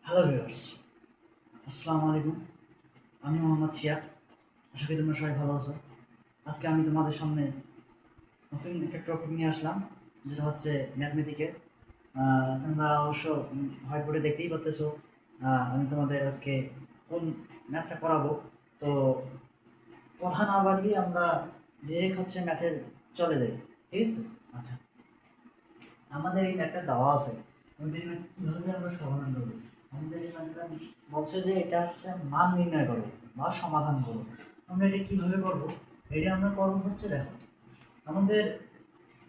Hello viewers, আসসালামু আলাইকুম। আমি মোহাম্মদ শিয়াব। আশা করি তোমরা সবাই ভালো আছো। আজকে আমি তোমাদের সামনে নতুন একটা টপিক নিয়ে আসলাম, যেটা হচ্ছে ম্যাথমেটিকের। তোমরা অবশ্য হোয়াইট বোর্ডে দেখতেই পাচ্তেছো। আমি তোমাদের আজকে কোন ম্যাথটা করাবো। তো কথা না বাড়িয়ে আমরা ডিরেক্ট হচ্ছে ম্যাথের চলে যাই, ঠিক আছে? আচ্ছা, আমাদের এই ম্যাথটা দেওয়া আছে, আমাদের এই ম্যাথ কীভাবে আমরা সমাধান করবো। আমাদের এই ম্যাথটা বলছে যে এটা হচ্ছে মান নির্ণয় করো বা সমাধান করো। আমরা এটা কীভাবে করবো? এটা আমরা করবো হচ্ছে, দেখো, আমাদের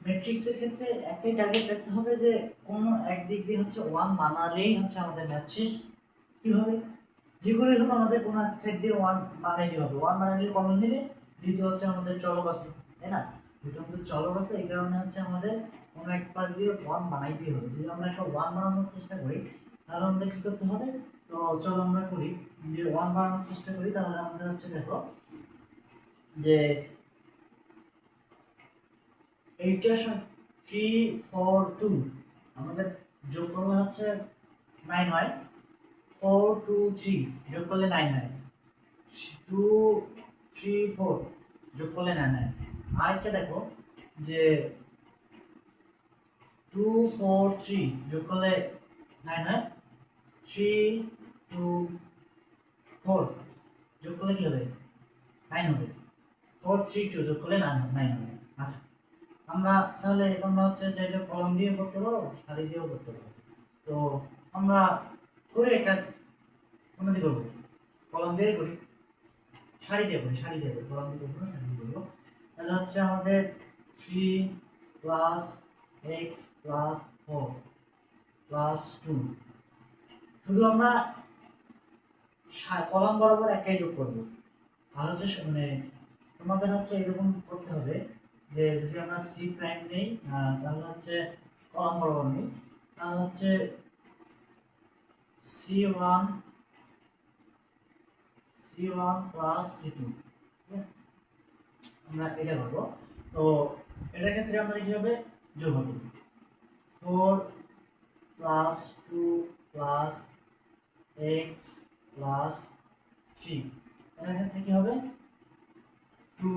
ম্যাট্রিক্সের ক্ষেত্রে একটাই টার্গেট রাখতে হবে যে কোনো একদিক দিয়ে হচ্ছে ওয়ান বানালেই হচ্ছে আমাদের ম্যাথ শেষ। কীভাবে? যে করেই হোক আমাদের কোনো এক সাইড দিয়ে ওয়ান বানাইতে হবে। ওয়ান বানাইলে কমন নিলে দ্বিতীয় হচ্ছে আমাদের চলক আছে, তাই না? যেহেতু আমাদের চলক আছে, এই কারণে হচ্ছে আমাদের কোনো এক পাশ দিয়ে ওয়ান বানাইতেই হবে। যদি আমরা একটা ওয়ান বানানোর চেষ্টা করি, তাহলে আমাদের কী করতে হবে? তো চলো আমরা করি, যে ওয়ান বানানোর চেষ্টা করি। তাহলে আমাদের হচ্ছে, দেখো, যে এইটার সাথে 3 4 2 আমাদের যোগ করলে হচ্ছে 9 হয়। 4 2 3 যোগ করলে 9 হয়। 2 3 4 যোগ করলে 9 হয়। আরেকটা দেখো, যে 2 4 3 যোগ করলে 9 হয়। 3 2 4 যোগ করলে কি হবে? 9 হবে। 4 3 2 যোগ করলে 9 হবে। আচ্ছা, আমরা তাহলে আমরা হচ্ছে চাইলে কলম দিয়ে করতে পারো, সারি দিয়েও করতে পারো। তো আমরা করে একটা উন্নতি করবো, কলম দিয়ে করি, সারি দিয়ে করি, কলম দিয়ে করবো না, সারি দিয়ে করবো। তাহলে হচ্ছে আমাদের 3 প্লাস এক্স প্লাস 4 প্লাস 2, শুধু আমরা কলাম বরাবর একাই যোগ করবো। আর হচ্ছে মানে তোমাদের হচ্ছে এরকম করতে হবে যে যদি আমরা সি প্রাইম নেই, তাহলে হচ্ছে কলাম বরাবর নেই, তাহলে হচ্ছে C1 প্লাস C2, ঠিক আছে? আমরা এটা করবো। তো এটার ক্ষেত্রে আমাদের কি হবে? যোগ হবে 4 প্লাস 2 প্লাস এক্স প্লাস 3। এটার ক্ষেত্রে কি হবে? 2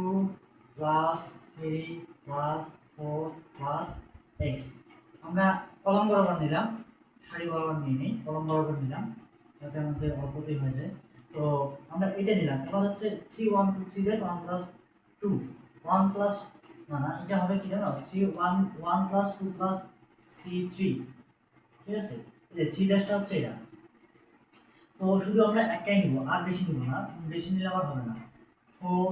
প্লাস 3 প্লাস 4 প্লাস এক্স। আমরা কলম বরাবর নিলাম, সারি বরাবর নিয়ে নিই, কলম বরাবর নিলাম যাতে আমাদের অল্পতেই হয়ে যায়। তো আমরা এটা নিলাম। এবার হচ্ছে C1 টু সি দেশ 1 প্লাস 2 1 প্লাস, না না, এটা হবে কি জানো? C1 1 প্লাস 2 প্লাস C3, ঠিক আছে? এই যে সি ড্যাশটা হচ্ছে এটা। তো শুধু আমরা একটাই নিব, আর বেশি নিব না, বেশি নিলে আবার হবে না। 4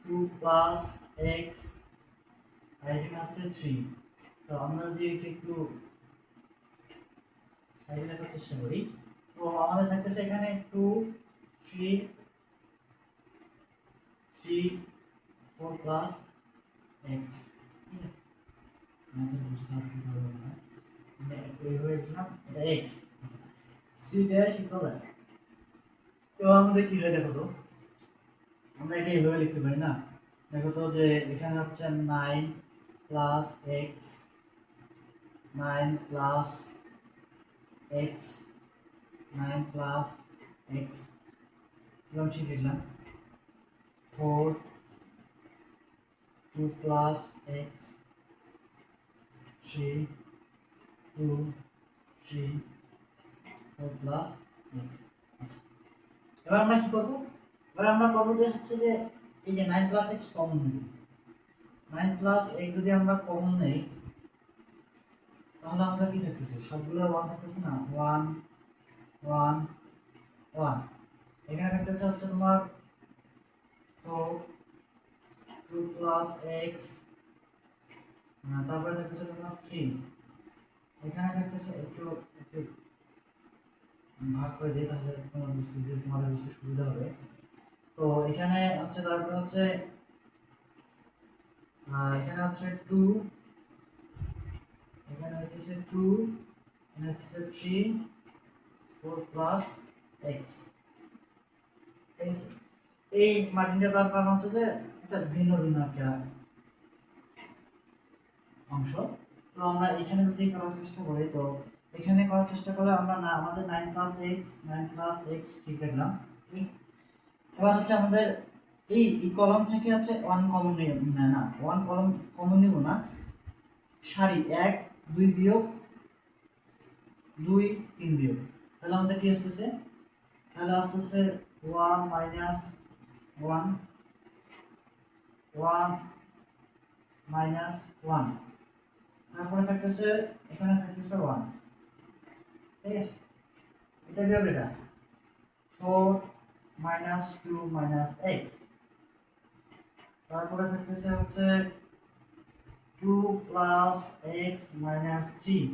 2 প্লাস এক্স, আর এখানে হচ্ছে 3। তো আমরা যদি এটা একটু সাইডে রাখার চেষ্টা করি, তো আমাদের থাকতেছে এখানে 2 3 3 4 প্লাস এক্স, ঠিক আছে? আমাদের বুঝতে আসতে পারবো না, আমরা এইভাবে লিখলাম, এটা এক্স, সি ড্যাশ ইকুয়াল। তো আমাদের কি হয় দেখো তো, আমরা এটা এইভাবে লিখতে পারি না? দেখো তো, যে এখানে হচ্ছে 9 plus x, 9 plus x, 9 plus x, এরকম ঠিক লিখলাম। 4 2 প্লাস এক্স, 3 2 3 4 প্লাস এক্স। আচ্ছা, এবার আমরা কি করবো? এবার আমরা করবো যে হচ্ছে যে এই যে 9 প্লাস এক্স কমন নেব। 9 প্লাস এক্স যদি আমরা কমন নেই, তাহলে আমাদের কি থাকতেছে? সবগুলো 1 থাকতেছে না? 1 1 1। এখানে থাকতেছে হচ্ছে তোমার 4 2 প্লাস এক্স, তারপরে থাকতেছে তোমার 3। এখানে থাকতেছে, একটু একটু ভাগ করে দিই, তাহলে তোমাদের বুঝতে সুবিধা হবে। তো এখানে হচ্ছে, তারপরে হচ্ছে এখানে হচ্ছে 2, এখানে হচ্ছে 2, এখানে হচ্ছে 3 4 প্লাস এক্স, ঠিক আছে? এই মার্জিনটা তার কারণ হচ্ছে যে এটা ভিন্ন ভিন্ন একটা অংশ। তো আমরা এখানে যদি করার চেষ্টা করি, তো এখানে করার চেষ্টা করলে আমরা না আমাদের 9 প্লাস এক্স ঠিক রাখলাম। এবার হচ্ছে আমাদের এই কলাম থেকে হচ্ছে ওয়ান কমন নিব না, ওয়ান কলম কমন নিব না, সারি 1 2 বিয়োগ 2 3 বিয়োগ, তাহলে আমাদের কি আসতেছে, তাহলে আসতেছে 1 মাইনাস 1 1 মাইনাস 1, তারপরে থাকতেছে এখানে থাকতেছে 1, ঠিক আছে, এটা বিয়োগ এটা 4 মাইনাস 2 মাইনাস এক্স, তারপরে থাকতেছে হচ্ছে 2 প্লাস এক্স মাইনাস 3,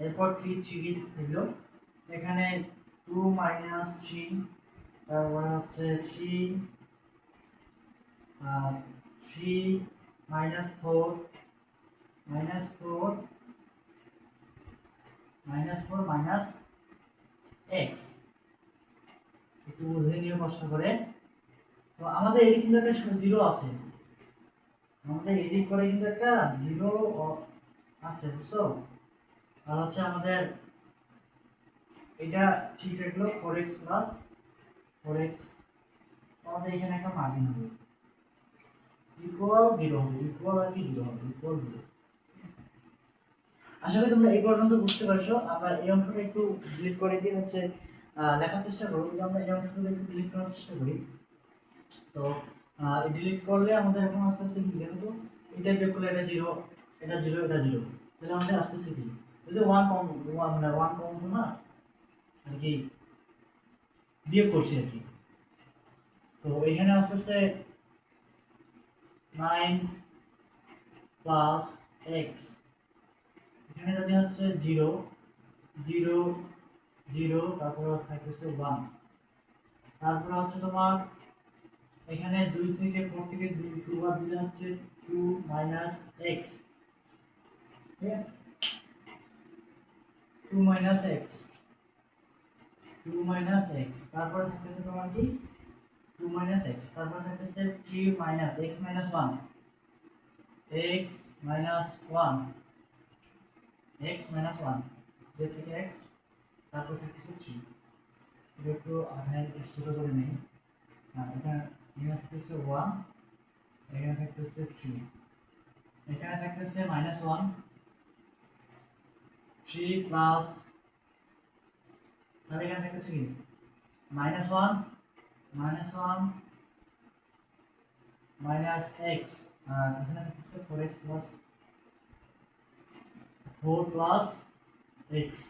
এরপর 3 3 হলো এখানে 2 মাইনাস 3, তারপরে হচ্ছে 3 মাইনাস 4 মাইনাস 4 মাইনাস এক্স, একটু বুঝে নিয়ে কষ্ট করে। তো আমাদের এদিক কিন্তু একটা জিরো আছে, আমাদের এদিক করে কিন্তু একটা জিরো আছে, বুঝছো? আর হচ্ছে আমাদের এটা ঠিক রাখলো 4x প্লাস 4x, আমাদের এখানে একটা মার্জিন হবে ইকুয়াল 0 হবে, ইকুয়াল আর কি 0 হবে, ইকুয়াল 0। আশা করি তোমরা এই পর্যন্ত বুঝতে পারছো। আমরা এই অংশটা একটু ডিলিট করে দিয়ে হচ্ছে লেখার চেষ্টা করব, আমরা এই অংশটা একটু ডিলিট করার চেষ্টা করি। তো ডিলিট করলে আমাদের এখন আস্তে আস্তে কি, যেহেতু এটা বিয়োগ করলে এটা 0 এটা 0 এটা 0, তাহলে আমাদের আস্তে আস্তে কি, যদি 1 কম 1 মানে 1 কম না আর কি বিয়োগ করছি আর কি। তো এখানে আস্তে আস্তে 9 প্লাস এক্স, এখানে যদি হচ্ছে 0 0 0, তারপরে থাকতেছে 1, তারপরে হচ্ছে তোমার এখানে 2 থেকে 4 থেকে 2 বার দিলে হচ্ছে 2 মাইনাস এক্স, ঠিক আছে, 2 মাইনাস এক্স 2 মাইনাস এক্স, তারপরে থাকতেছে তোমার কি 2 মাইনাস এক্স, তারপর থাকতেছে 3 minus X minus 1 x minus 1 x minus 1 যে থেকে এক্স, তারপর থাকতেছে 3, এটা একটু আগে ছোট করে নেই, এখানে থাকতেছে 1, এখানে থাকতেছে 3, এখানে থাকতেছে মাইনাস 1 3 প্লাস, তাহলে এখানে থাকতেছে কি মাইনাস 1 মাইনাস এক্স, আর এখানে থাকতেছে 4x প্লাস 4 প্লাস এক্স,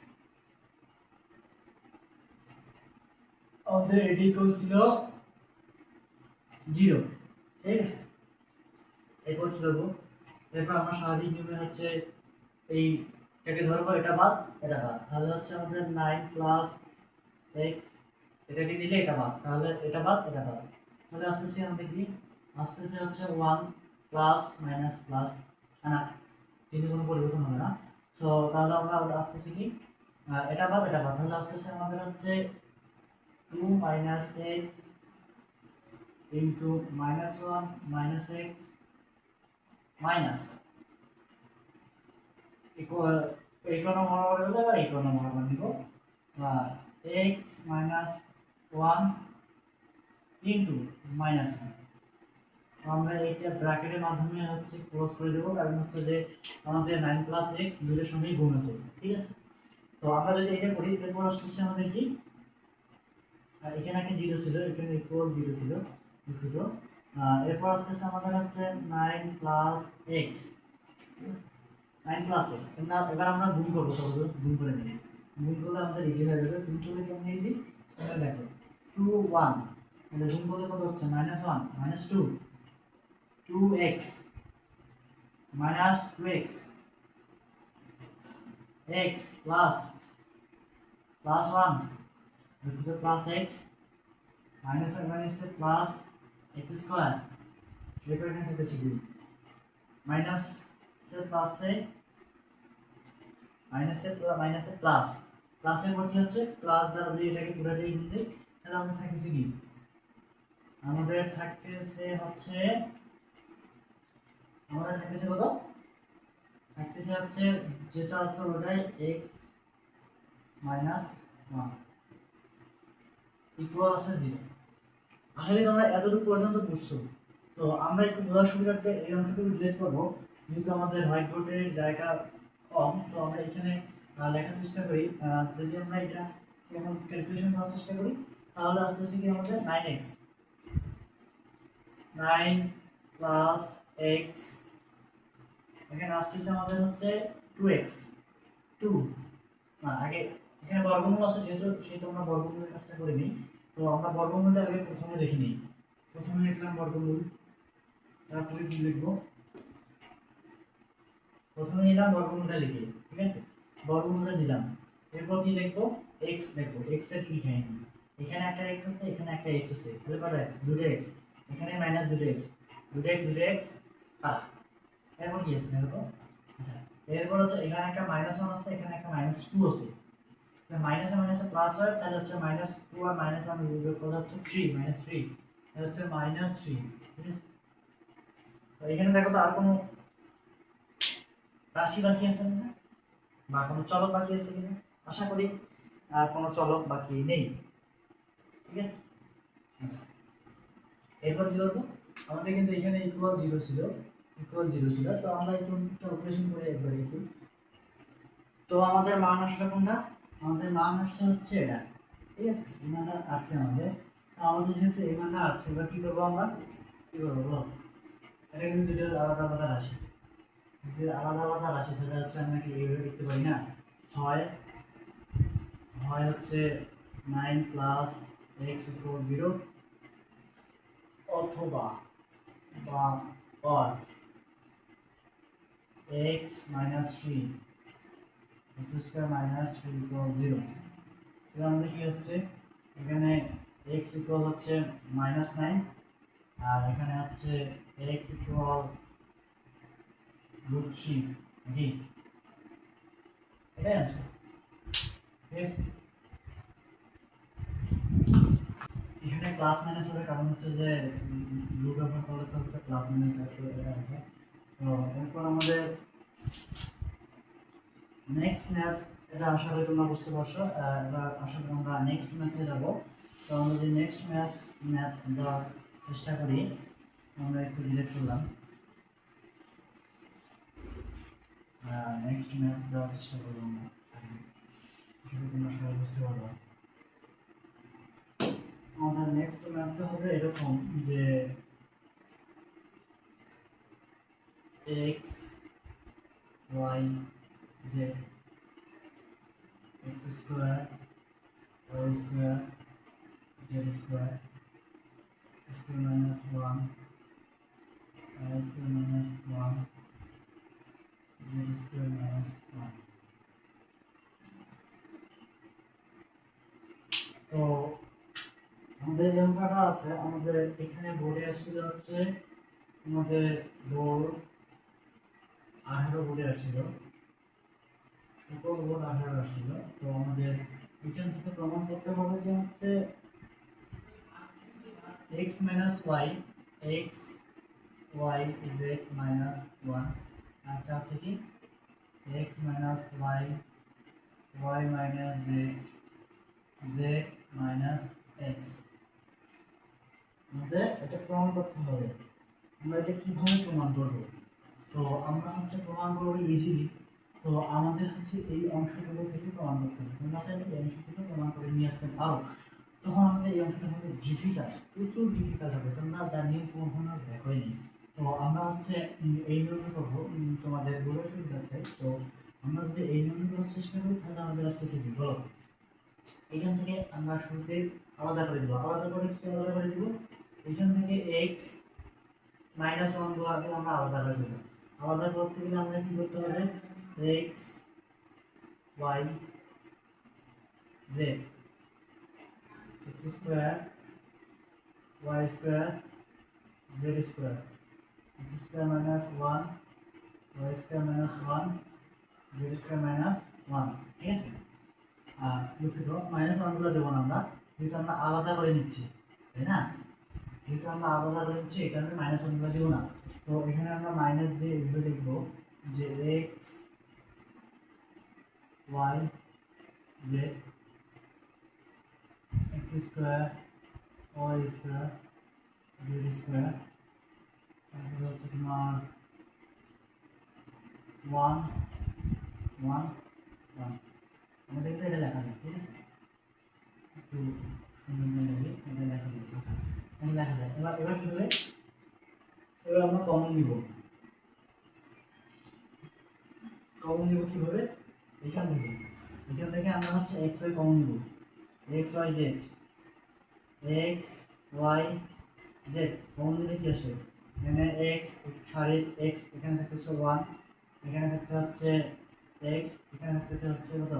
আমাদের এটি ইকুয়াল ছিল 0, ঠিক আছে। এরপর কি করবো, এরপর আমরা স্বাভাবিক নিয়মে হচ্ছে এইটাকে ধরবো, এটা বাদ এটা বাদ, তাহলে হচ্ছে আমাদের 9 প্লাস এক্স, এটাকে দিলে এটা বাদ, তাহলে এটা বাদ এটা বাদ, তাহলে আসতেছে আমাদের কি আসতেছে হচ্ছে 1 প্লাস মাইনাস প্লাস, না কিন্তু কোনো পরিবর্তন হবে না। সো তাহলে আমরা আসতেছি কি এটা বাদ এটা বাদ, তাহলে আসতেছে আমাদের হচ্ছে 2 minus x into minus 1 minus X minus equal এই কোনো বরাবর হলে বা এই কোনো বরাবর নিব, আর এক্স মাইনাস 1 ইন্টু মাইনাস 1, আমরা এইটা ব্র্যাকেটের মাধ্যমে হচ্ছে ক্লোজ করে দেবো, কারণ হচ্ছে যে আমাদের 9 প্লাস এক্স দুটোর সঙ্গেই গুণ আছে, ঠিক আছে। তো আমরা যদি এটা করি, এরপর আসছে আমাদের কি, এখানে একটা 0 ছিল, এখানে ইকুয়াল 0 ছিল, দুটো, এরপর আসছে আমাদের হচ্ছে 9 প্লাস এক্স, 9 প্লাস এক্স, এবার আমরা গুণ করবো, সব গুণ করে নিই, গুণ করলে আমাদের ইজি হয়ে যাবে, গুণ করলে কেমন ইজি, তাহলে দেখো 2 1, তাহলে গুণ করলে কত হচ্ছে minus 1 minus 2 2x minus 2x x plus 1 plus x minus plus x square, এরপর এখানে থাকতেছে কি মাইনাস প্লাস মাইনাস প্লাস প্লাসের পর কি হচ্ছে প্লাস দ্বারা যদি এটাকে পুরোটাই গুণ দিই, তাহলে আমাদের থাকতেছে কি, আমাদের থাকতেছে হচ্ছে কত থাকতেছে হচ্ছে যেটা আছে ওটাই এক্স মাইনাস ওয়ান ইকুয়াল আছে জিরো। আসলে তোমরা এতটুকু পর্যন্ত বুঝছো, তো আমরা একটু বোঝার সুবিধার্থে এই অংশটুকু ডিলিট করবো, যেহেতু আমাদের হোয়াইট বোর্ডের জায়গা কম। তো আমরা এখানে লেখার চেষ্টা করি। যদি আমরা এটা এখন ক্যালকুলেশন করার চেষ্টা করি, তাহলে আসতেছে কি আমাদের 9x 9 প্লাস এক্স, এখানে আসতেছে আমাদের হচ্ছে 2x 2 না আগে এখানে বর্গমূল আছে যেহেতু, সেহেতু আমরা বর্গমূলের কাজটা করে নিই। তো আমরা বর্গমূলটা আগে প্রথমে লিখে নিই। প্রথমে লিখলাম বর্গমূল, তারপরে কি লিখবো, প্রথমে নিলাম বর্গমূলটা লিখে, ঠিক আছে, বর্গমূলটা দিলাম। এরপর কি লিখবো, x লিখবো। x এর কি কাহিনী, এখানে একটা x আছে, এখানে একটা x আছে, তাহলে কত x, দুটো x, এখানে মাইনাস দুটো x, দুটো x আর এরপর কি আছে দেখো তো। আচ্ছা, এরপর হচ্ছে এখানে একটা -1 আছে, এখানে একটা -2 আছে। মাইনাসে মাইনাসে প্লাস হয়, তাহলে হচ্ছে -2 আর -1 যোগ করলে হচ্ছে 3 -3, তাহলে হচ্ছে -3, ঠিক আছে। তো এখানে দেখো তো আর কোনো রাশি বাকি আছে না, বা কোনো চলক বাকি আছে কিনা, আশা করি আর কোনো চলক বাকি নেই, ঠিক আছে। আচ্ছা, এরপর কি করবো, আমাদের কিন্তু এখানে ইকুয়াল জিরো ছিল, তো আমরা একটু অপারেশন করে একবার একটু। তো আমাদের মান আসলে কোনটা, আমাদের মান আসছে হচ্ছে এটা, ঠিক আছে, এই মানটা আসছে আমাদের। তো আমাদের যেহেতু এই মানটা আসছে, এবার কি করবো আমরা, কি করবো বলো, এটা কিন্তু দুটো আলাদা আলাদা রাশি, আলাদা আলাদা রাশি, সেটা হচ্ছে আমরা কি এইভাবে লিখতে পারি না, হয় হয় হচ্ছে 9 প্লাস এক্স ইকুয়াল 0, অথবা বা or x minus 3 x square minus 3 equal 0। এটা আমাদের কি হচ্ছে, এখানে এক্স ইকুয়াল হচ্ছে -9, আর এখানে হচ্ছে এক্স ইকুয়াল √3, নাকি এটাই আছে, ঠিক আছে। এখানে প্লাস মাইনাস হবে, কারণ হচ্ছে যে রুট ব্যবহার করলে তো হচ্ছে প্লাস মাইনাস এটা আছে। তো এরপর আমাদের নেক্সট ম্যাথ, এটা আশা করি তোমরা বুঝতে পারছো। এবার আশা করি আমরা নেক্সট ম্যাথে যাব। তো আমরা যে নেক্সট ম্যাথ দেওয়ার চেষ্টা করি, আমরা একটু ডিলেট করলাম, নেক্সট ম্যাথ দেওয়ার চেষ্টা করবো আমরা, সেটা তোমরা সবাই বুঝতে পারবো। আমাদের নেক্সট ম্যাথটা হবে এরকম যে X Y Z X square Y square Z square square minus 1 Y square minus 1 Z square minus 1। তো আমাদের যে অঙ্কটা আছে, আমাদের এখানে বোর্ডে আসছিল হচ্ছে আমাদের বোর্ড 18 বোর্ডে আসছিল, বোর্ড 18 আসছিল। তো আমাদের এখান থেকে প্রমাণ করতে হবে যে হচ্ছে x minus y x y z minus 1, একটা আছে কি x minus y y minus z z minus x। আমাদের এটা প্রমাণ করতে হবে। আমরা এটা কিভাবে প্রমাণ করব, তো আমরা হচ্ছে প্রমাণ করব ইজিলি। তো আমাদের হচ্ছে এই অংশগুলো থেকে প্রমাণ করতে হবে, তোমরা চাইলে এই অংশ থেকে প্রমাণ করে নিয়ে আসতে পারো। তখন আমাদের এই অংশটা হবে ডিফিকাল্ট, প্রচুর ডিফিকাল্ট হবে, তোমরা যা নিয়ম কখনো দেখোইনি। তো আমরা হচ্ছে এই নিয়মে করবো তোমাদের বোঝার সুবিধার্থে। তো আমরা যদি এই নিয়মে করার চেষ্টা করি, তাহলে আমাদের আসতেছে কি বলো, এখান থেকে আমরা শুরুতে আলাদা করে দিব, আলাদা করে কি আলাদা করে দিব, এখান থেকে এক্স -1 গুলো আগে আমরা আলাদা করে দেব। আলাদা করতে গেলে আমরা কি করতে হবে, X Y Z X square Y square Z square X square -1 Y square -1 Z square -1, ঠিক আছে। আর দুঃখিত, -1 গুলো দেবো না আমরা, যেহেতু আমরা আলাদা করে নিচ্ছি, তাই না, যেহেতু আমরা আলাদা করে নিচ্ছি এই কারণে -1 গুলো দেবো না। তো এখানে আমরা মাইনাস দিয়ে এগুলো লিখবো যে X Y Z X square Y square Z square, তারপরে হচ্ছে তোমার ওয়ান ওয়ান ওয়ান। আমাদের কিন্তু এটা লেখা যায়, ঠিক আছে, একটু সুন্দর লাগে এটা লেখা যায়, এটা লেখা যায়। এবার এবার কি হবে, এবার আমরা কমন নিব। কমন নিব কীভাবে, এখান থেকে আমরা হচ্ছে এক্স ওয়াই কমন নিব, X Y Z, X Y Z common নিলে কি আসে, এখানে এক্স সরি এক্স এখানে থাকতেছে ওয়ান, এখানে থাকতে হচ্ছে এক্স, এখানে থাকতেছে হচ্ছে কত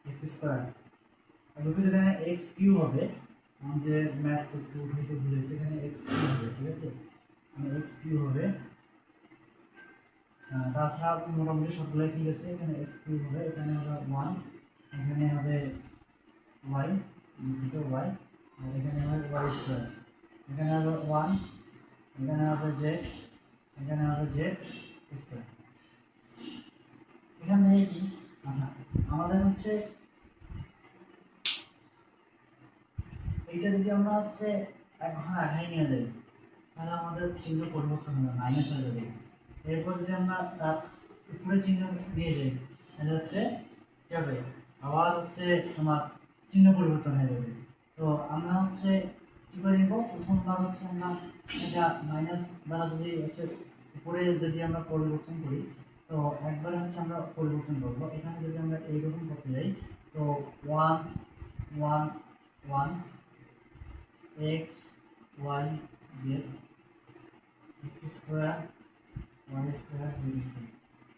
এক্স স্কোয়ার, আর দুঃখিত এখানে এক্স কিউ হবে, আমাদের ম্যাথ একটু উঠাইতে ভুলেছে, এখানে এক্স কিউ হবে, ঠিক আছে, মানে এক্স কিউ হবে। তাছাড়া মোটামুটি সবগুলোই ঠিক আছে, এখানে এক্স কিউ হবে, এখানে হবে ওয়ান, এখানে হবে ওয়াই ওয়াই, আর এখানে হবে ওয়াই স্কোয়ার, এখানে হবে ওয়ান, এখানে হবে জেড, এখানে হবে জেড স্কোয়ার। এখান থেকে কি, আচ্ছা আমাদের হচ্ছে এইটা যদি আমরা হচ্ছে এক ঘন্টা আগায় নিয়ে যাই তাহলে আমাদের চিহ্ন পরিবর্তন হবে, মাইনাস হয়ে যাবে। এরপর যদি আমরা তার উপরে চিহ্ন দিয়ে যাই তাহলে হচ্ছে কি হবে, আবার হচ্ছে তোমার চিহ্ন পরিবর্তন হয়ে যাবে। তো আমরা হচ্ছে কী করে নিব, প্রথমবার হচ্ছে আমরা এটা মাইনাস দ্বারা যদি হচ্ছে উপরে যদি আমরা পরিবর্তন করি, তো একবারে হচ্ছে আমরা পরিবর্তন করবো। এখানে যদি আমরা এইরকম করতে যাই, তো one one one X Y Z X square Y square Z square.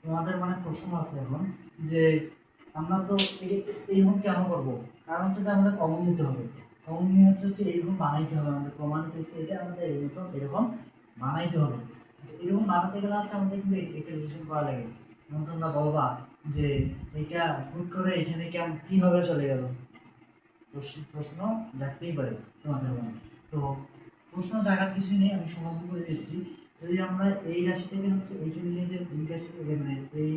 তোমাদের মানে প্রশ্ন আছে এখন যে আমরা তো এইরকম কেন করবো, কারণ হচ্ছে যে আমাদের কমন নিতে হবে, কমন নিয়ে হচ্ছে এইরকম বানাইতে হবে, আমাদের প্রমাণ হচ্ছে এটা আমাদের এরকম বানাইতে হবে। এরকম বানাতে গেলে হচ্ছে আমাদের কিন্তু ক্যালকুলেশন করা লাগে। যেমন তোমরা বলবা যে এটা হুট করে এখানে কিভাবে চলে গেল, প্রশ্ন রাখতেই পারে তোমাদের মনে। তো প্রশ্ন জায়গার কিছু নেই, আমি সমাধান করে দিচ্ছি। যদি আমরা এই রাশি থেকে হচ্ছে এইখানে নিয়ে যে এই রাশি মানে এই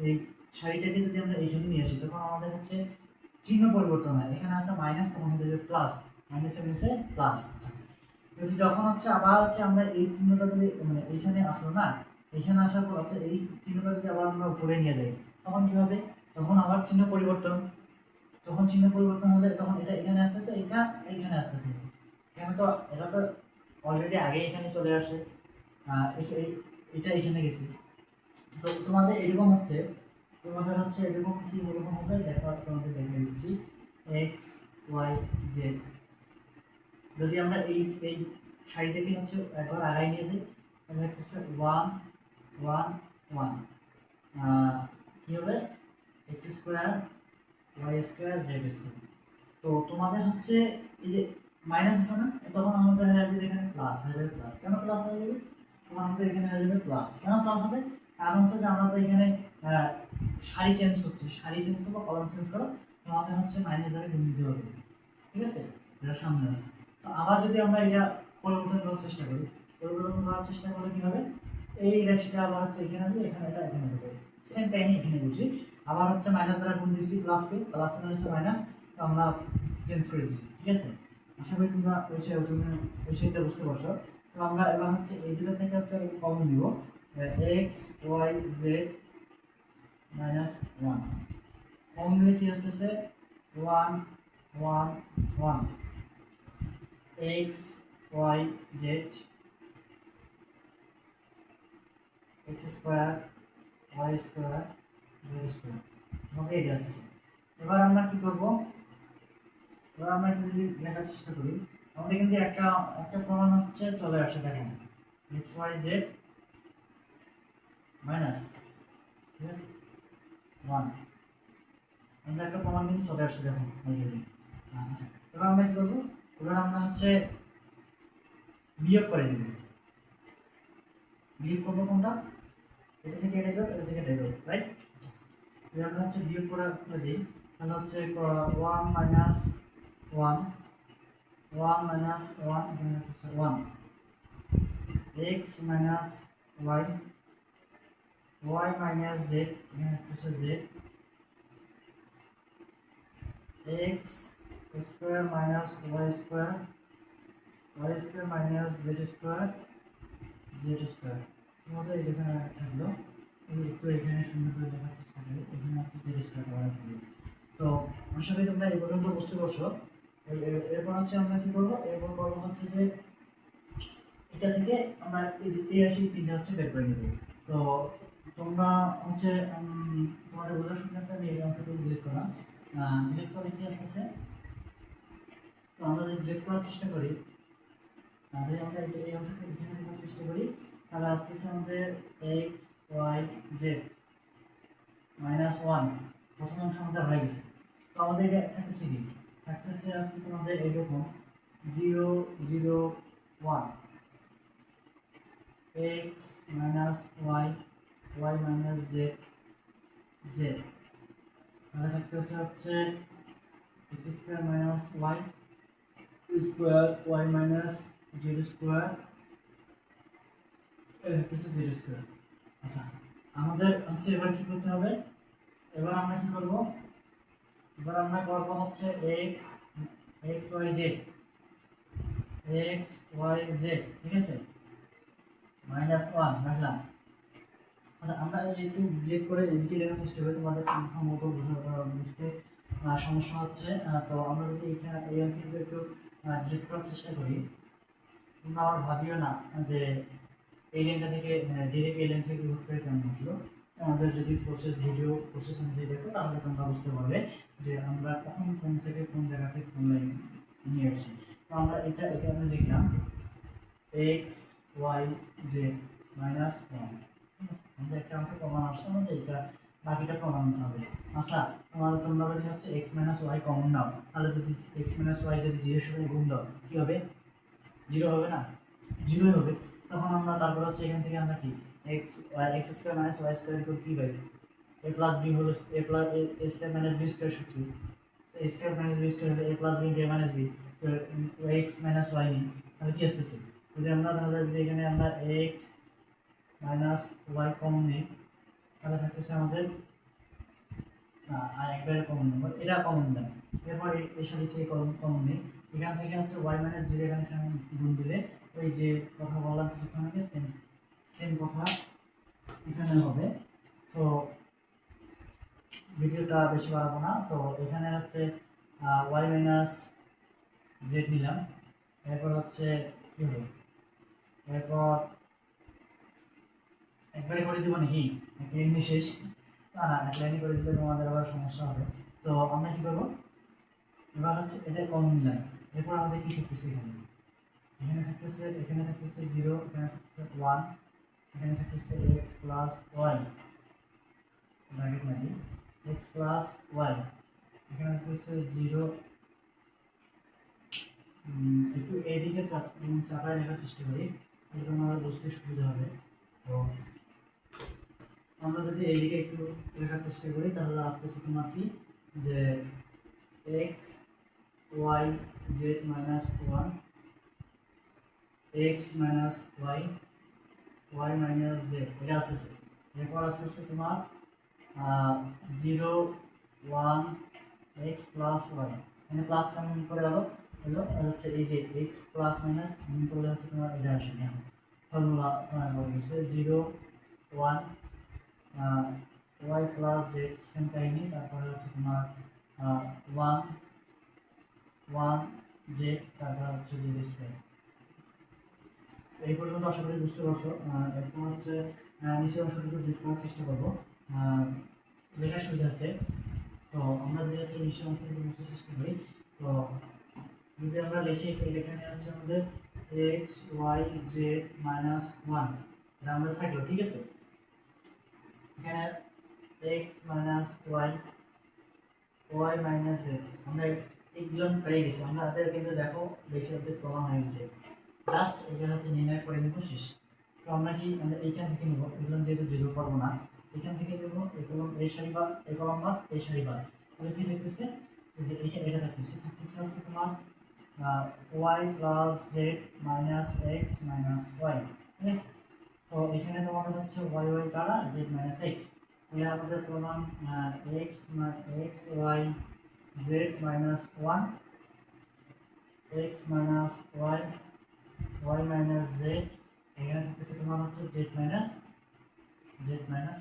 এই সারিটাকে যদি আমরা এইখানে নিয়ে আসি তখন আমাদের হচ্ছে চিহ্ন পরিবর্তন হয়, এখানে আছে মাইনাস তখন হয়ে যাবে প্লাস, মাইনাসের নিচে প্লাস। যদি যখন হচ্ছে আবার হচ্ছে আমরা এই চিহ্নটা যদি মানে এইখানে আসলো না, এখানে আসার পর হচ্ছে এই চিহ্নটা যদি আবার আমরা উপরে নিয়ে যাই তখন কি হবে, তখন আবার চিহ্ন পরিবর্তন, তখন চিহ্ন পরিবর্তন হলে তখন এটা এখানে আসতেছে, এটা এইখানে আসতেছে, এখানে তো এটা তো অলরেডি আগে এখানে চলে আসে, এটা এখানে গেছে। তো তোমাদের এরকম হচ্ছে, তোমাদের হচ্ছে এরকম কি এরকম হবে, দেখো তোমাদের দেখে দিচ্ছি এক্স ওয়াই জেড। যদি আমরা এই এই সাইডটাকে হচ্ছে একবার আগাই নিয়ে যাই তাহলে হচ্ছে ওয়ান ওয়ান ওয়ান, কী হবে X square Y square Z square. তো তোমাদের হচ্ছে এই যে মাইনাস আছে না, তখন আমাদের হয়ে যাবে এখানে প্লাস হয়ে যাবে, প্লাস কেন প্লাস হয়ে যাবে, তখন আমাদের এখানে হয়ে যাবে প্লাস, কেন প্লাস হবে, কারণ হচ্ছে যে আমরা তো এখানে সারি চেঞ্জ করছি, সারি চেঞ্জ করবো কলম চেঞ্জ করো, তো আমাদের হচ্ছে মাইনাস দ্বারা গুণ দিতে হবে, ঠিক আছে, এটা সামনে আছে। তো আবার যদি আমরা এটা পরিবর্তন করার চেষ্টা করি, পরিবর্তন করার চেষ্টা করলে কি হবে, এই রাশিটা আবার হচ্ছে এখানে আসবে, এখানে এটা এখানে দেবে, সেম টাইমে এখানে বুঝি আবার হচ্ছে মাইনাস দ্বারা গুণ দিচ্ছি প্লাসকে, প্লাস হচ্ছে মাইনাস, তো আমরা চেঞ্জ করে দিচ্ছি, ঠিক আছে। আশা করি তোমরা ওই সাইডটা বুঝতে পারছো। তো আমরা এবার হচ্ছে এই দুটো থেকে হচ্ছে কমন দিব, X Y Z minus one, common দিলে কি আসতেছে one one one X Y Z X square Y square Z square, আমাদের এটা আসতেছে। এবার আমরা কি করব, এবার আমরা যদি লেখার চেষ্টা করি আমাদের কিন্তু একটা একটা প্রমাণ হচ্ছে চলে আসে, দেখেন এক্স ওয়াই জেড মাইনাস, ঠিক আছে ওয়ান, আমরা একটা প্রমাণ কিন্তু চলে আসছে দেখুন অলরেডি। আচ্ছা এবার আমরা কি করবো, এবার আমরা হচ্ছে বিয়োগ করে দিব, বিয়োগ করবো কোনটা, এটা থেকে এটা গেল, এটা থেকে এটা গেল, রাইট। এবার আমরা হচ্ছে বিয়োগ করে দিই, তাহলে হচ্ছে one minus one, one minus one, এখানে হচ্ছে one X minus Y Y minus Z, এখানে থাকতেছে Z, X square minus Y square, Y square minus Z square, Z square. তোমাদের এখানে থাকলো, একটু এখানে সুন্দর করে লেখার চেষ্টা করি, এখানে হচ্ছে জেড স্কোয়ার করা থাকবে। তো আশা করি তোমরা এই পর্যন্ত বুঝতে পারছো। এরপর হচ্ছে আমরা কি করবো, এরপর করবো হচ্ছে যে এটা থেকে আমরা এই রাশি তিনটা হচ্ছে বের করে নেব। তো তোমরা হচ্ছে তোমাদের বোঝার সুবিধাটা আমি এই অঙ্কটা ডিলিট করলাম, ডিলিট করে কি আসতেছে, তো আমরা যদি ডিলিট করার চেষ্টা করি, তাহলে আমরা এই অংশটা এখানে লেখার চেষ্টা করি, তাহলে আসতেছে আমাদের X Y Z minus one, প্রথম অংশ আমাদের হয়ে গেছে। তো আমাদের এটা থাকতেছে কি, থাকতেছে হচ্ছে তোমাদের এরকম 0 0 1 x minus y, y minus z, z, তাহলে থাকতেছে হচ্ছে x square minus y square, y minus z square, থাকতেছে z স্কয়ার। আচ্ছা, আমাদের হচ্ছে এবার কি করতে হবে, এবার আমরা কি করব, এবার আমরা করব হচ্ছে x x y z, x y z, ঠিক আছে, মাইনাস ওয়ান রাখলাম। আচ্ছা, আমরা একটু ডিলিট করে এদিকে লেখার চেষ্টা করি, তোমাদের সম্ভবত বুঝতে সমস্যা হচ্ছে। তো আমরা যদি এখানে এই অঙ্কগুলো একটু ডিলিট করার চেষ্টা করি, তোমরা আমার ভাবিও না যে এই লাইনটা থেকে ডিরেক্ট এই লাইন থেকে হুট করে কেমন আসলো। আমাদের যদি ভিডিও প্রসেস অনুযায়ী দেখো, তাহলে তোমরা বুঝতে পারবে যে আমরা কখন কোন থেকে কোন জায়গা থেকে কোন লাইন নিয়ে আসছি। তো আমরা এটা এখানে লিখলাম X Y Z minus one, আমরা একটা অঙ্ক কমন আসছে, আমাদের এটা বাকিটা কমন নিতে হবে। আচ্ছা, তোমরা যদি হচ্ছে এক্স মাইনাস ওয়াই কমন নাও, তাহলে যদি এক্স মাইনাস ওয়াই যদি জিরোর সাথে গুণ দাও কি হবে, জিরো হবে না, জিরোই হবে। তখন আমরা তারপর হচ্ছে এখান থেকে আমরা কি X X square minus Y square equal কি পাই, এ প্লাস বি হলো A plus A square minus B square সূত্র, তো A square minus B square হলে A plus B A minus B, তো এক্স মাইনাস ওয়াই নিই, তাহলে কি আসতেছে, যদি আমরা তাহলে যদি এখানে আমরা এক্স মাইনাস ওয়াই কমন নিই, তাহলে থাকতেছে আমাদের আর একবারে কমন নেব, এটা কমন নেব। এরপর এর সাথে থেকে কমন নেই, এখান থেকে হচ্ছে ওয়াই মাইনাস জিরো এখানে গুণ দিলে ওই যে কথা বললাম কিছুক্ষণ আগে সেম সেম কথা এখানে হবে। তো ভিডিওটা বেশি বাড়াবো না, তো এখানে হচ্ছে ওয়াই মাইনাস জেড নিলাম, এরপর হচ্ছে কি হবে, এরপর একবারে করে দিব নাকি এমনি শেষ, না না এক লাইনে করে দিলে তোমাদের আবার সমস্যা হবে। তো আমরা কি করবো, এবার হচ্ছে এটা কমন নিলাম, এরপর আমাদের কি থাকতেছে, এখানে থাকতেছে জিরো, এখানে থাকতেছে ওয়ান, এখানে থাকতেছে এক্স প্লাস ওয়াই, ব্র্যাকেট মারি এক্স প্লাস ওয়াই, এখানে থাকতেছে জিরো, একটু এদিকে চাপায় লেখার চেষ্টা করি, তাহলে আমাদের বুঝতে সুবিধা হবে। তো আমরা যদি এইদিকে একটু লেখার চেষ্টা করি, তাহলে আসতেছে তোমার কি যে X Y Z minus one, X minus Y, Y minus Z, এটা আসতেছে। এরপর আসতেছে তোমার zero one X plus Y, এখানে প্লাস কেমন করে হলো হচ্ছে এই যে এক্স প্লাস মাইনাস গুণ করলে হচ্ছে তোমার এটা আসে, দেখো ফর্মুলা তোমার হয়ে গেছে zero one Y plus Z, same কাহিনি, তারপরে হচ্ছে তোমার ওয়ান ওয়ান জেড, তারপর হচ্ছে জেড স্কোয়ার। এই পর্যন্ত আশা করি বুঝতে পারছো। এরপর হচ্ছে নিচের অংশটুকু ডিলিট করার চেষ্টা করবো লেখার সুবিধার্থে। তো আমরা যদি হচ্ছে নিচের অংশটুকু লিখার চেষ্টা করি, তো যদি আমরা লিখি এখানে হচ্ছে আমাদের X Y Z minus one, এটা আমাদের থাকলো, ঠিক আছে, এখানে X minus Y, Y minus Z, আমরা এইগুলো পেয়ে গেছি, আমাদের কিন্তু দেখো বেশি অর্ধেক প্রমাণ হয়ে গেছে, জাস্ট এটা হচ্ছে নির্ণয় করে নিব শেষ। তো আমরা কি আমরা এইখান থেকে নেব, এগুলো যেহেতু জিরো পারবো না, এখান থেকে নেবো এই কলম এই সারি বা এই কলম বা এই সারি বা, তাহলে কি দেখতেছে যে এটা থাকতেছে হচ্ছে তোমার Y plus Z minus X minus Y, ঠিক আছে। তো এখানে তোমাদের হচ্ছে ওয়াই ওয়াই দ্বারা জেড মাইনাস এক্স, তাহলে আমাদের প্রমাণ X X Y Z minus one X minus Y Y minus Z, এখানে থাকতেছে তোমার হচ্ছে জেড মাইনাস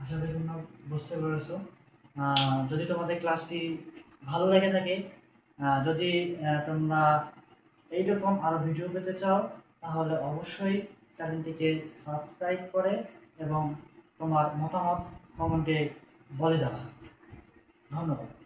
আশা করি তোমরা বুঝতে পেরেছো। যদি তোমাদের ক্লাসটি ভালো লেগে থাকে, যদি তোমরা এইরকম আরও ভিডিও পেতে চাও, তাহলে অবশ্যই চ্যানেলটিকে সাবস্ক্রাইব করে এবং তোমার মতামত কমেন্টে বলে যাবা। ধন্যবাদ।